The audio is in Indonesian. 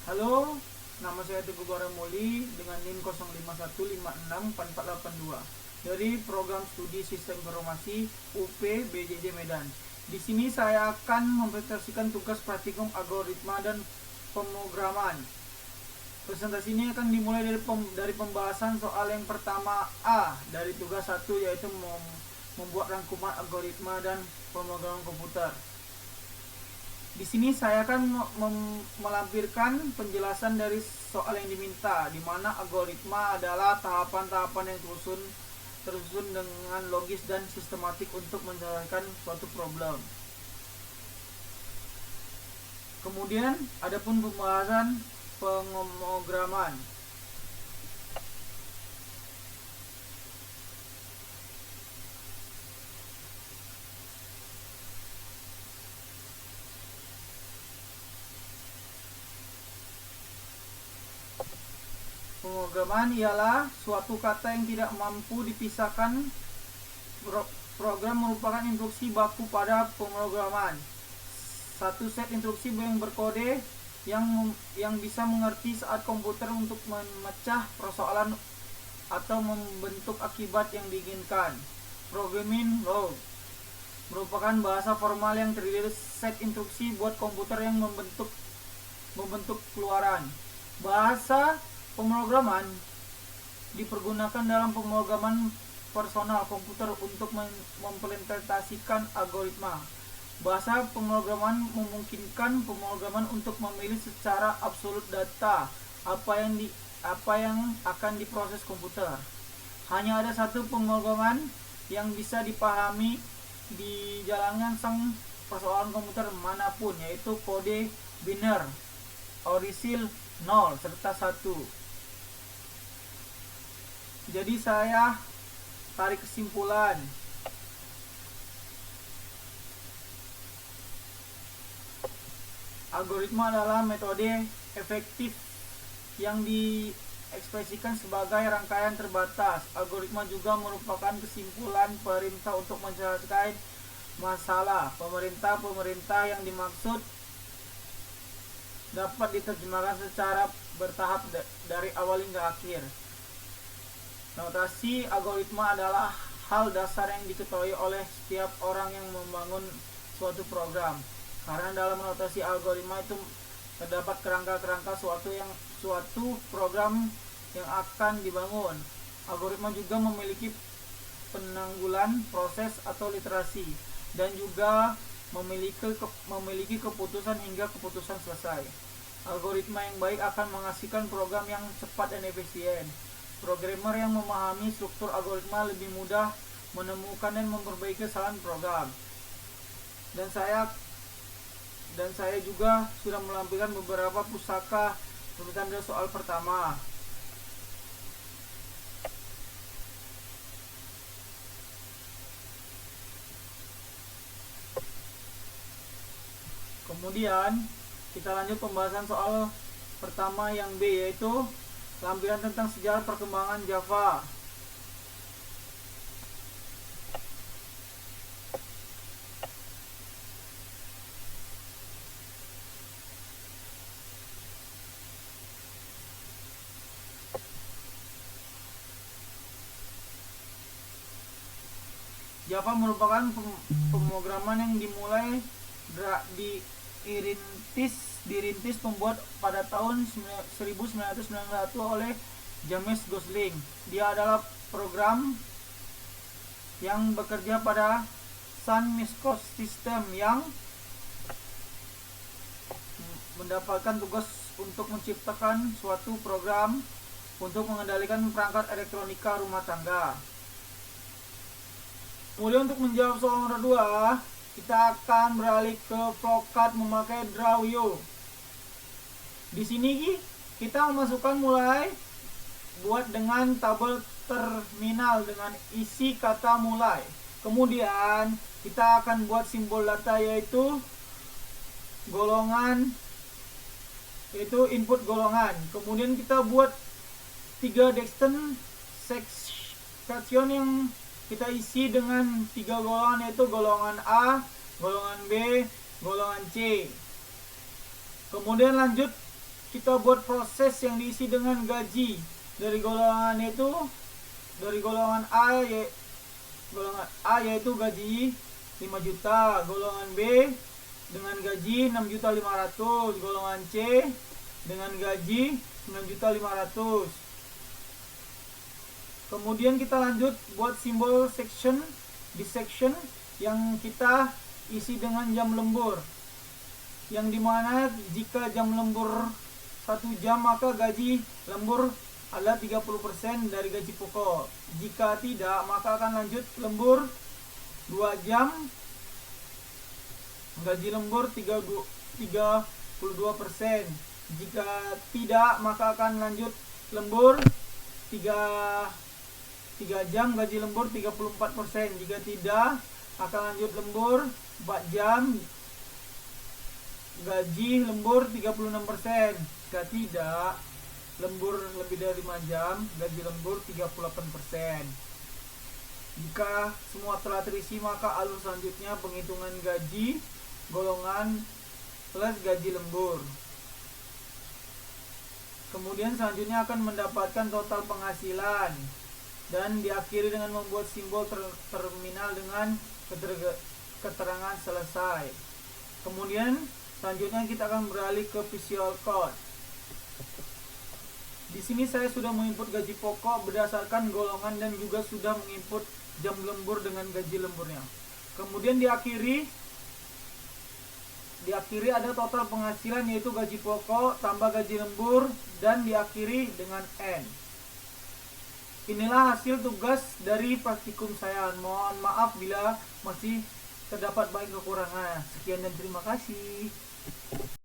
Halo, nama saya Teguh Baramuli dengan NIM 05156482 dari program studi Sistem Informasi UP BJJ Medan. Di sini saya akan mempresentasikan tugas praktikum algoritma dan pemrograman. Presentasi ini akan dimulai dari pembahasan soal yang pertama A dari tugas 1, yaitu membuat rangkuman algoritma dan pemrograman komputer. Di sini saya akan melampirkan penjelasan dari soal yang diminta, di mana algoritma adalah tahapan-tahapan yang tersusun dengan logis dan sistematik untuk menyelesaikan suatu problem. Kemudian adapun pembahasan pemrograman. Pemrograman ialah suatu kata yang tidak mampu dipisahkan. Program merupakan instruksi baku pada pemrograman. Satu set instruksi yang berkode yang bisa mengerti saat komputer untuk memecah persoalan atau membentuk akibat yang diinginkan. Programming law merupakan bahasa formal yang terdiri dari set instruksi buat komputer yang membentuk keluaran. Bahasa pemrograman dipergunakan dalam pemrograman personal komputer untuk mengimplementasikan algoritma. Bahasa pemrograman memungkinkan pemrograman untuk memilih secara absolut data apa yang akan diproses komputer. Hanya ada satu pemrograman yang bisa dipahami di jalankan sang persoalan komputer manapun, yaitu kode biner, orisil 0 serta 1. Jadi saya tarik kesimpulan. Algoritma adalah metode efektif yang diekspresikan sebagai rangkaian terbatas. Algoritma juga merupakan kesimpulan perintah untuk menyelesaikan masalah. Pemerintah yang dimaksud dapat diterjemahkan secara bertahap dari awal hingga akhir. Notasi algoritma adalah hal dasar yang diketahui oleh setiap orang yang membangun suatu program. Karena dalam notasi algoritma itu terdapat kerangka-kerangka suatu program yang akan dibangun. Algoritma juga memiliki penanggulan proses atau literasi dan juga memiliki keputusan hingga keputusan selesai. Algoritma yang baik akan menghasilkan program yang cepat dan efisien. Programmer yang memahami struktur algoritma lebih mudah menemukan dan memperbaiki kesalahan program. Dan saya juga sudah menampilkan beberapa pusaka rujukan dari soal pertama. Kemudian kita lanjut pembahasan soal pertama yang B, yaitu lampiran tentang sejarah perkembangan Java. Java merupakan pemrograman yang dirintis pembuat pada tahun 1991 oleh James Gosling. Dia adalah program yang bekerja pada Sun Microsystems yang mendapatkan tugas untuk menciptakan suatu program untuk mengendalikan perangkat elektronika rumah tangga. Kemudian untuk menjawab soal nomor 2, kita akan beralih ke flowcard memakai Draw.io. Di sini kita memasukkan mulai buat dengan tabel terminal dengan isi kata mulai. Kemudian kita akan buat simbol data, yaitu golongan, yaitu input golongan. Kemudian kita buat 3 destination section yang kita isi dengan 3 golongan, yaitu golongan A, golongan B, golongan C. Kemudian lanjut kita buat proses yang diisi dengan gaji dari golongan itu, dari golongan A yaitu gaji 5 juta, golongan B dengan gaji 6.500.000, golongan C dengan gaji 9.500.000. Kemudian kita lanjut buat simbol section di section yang kita isi dengan jam lembur, yang dimana jika jam lembur 1 jam maka gaji lembur adalah 30% dari gaji pokok. Jika tidak maka akan lanjut lembur 2 jam, gaji lembur 32%. Jika tidak maka akan lanjut lembur 3 jam, gaji lembur 34%. Jika tidak akan lanjut lembur 4 jam, gaji lembur 36%. Jika tidak lembur lebih dari 5 jam, gaji lembur 38%. Jika semua telah terisi maka alur selanjutnya penghitungan gaji golongan plus gaji lembur. Kemudian selanjutnya akan mendapatkan total penghasilan dan diakhiri dengan membuat simbol terminal dengan keterangan selesai. Kemudian selanjutnya kita akan beralih ke Visual Code. Di sini saya sudah menginput gaji pokok berdasarkan golongan dan juga sudah menginput jam lembur dengan gaji lemburnya. Kemudian diakhiri ada total penghasilan yaitu gaji pokok tambah gaji lembur dan diakhiri dengan N. Inilah hasil tugas dari praktikum saya. Mohon maaf bila masih terdapat banyak kekurangan. Sekian dan terima kasih.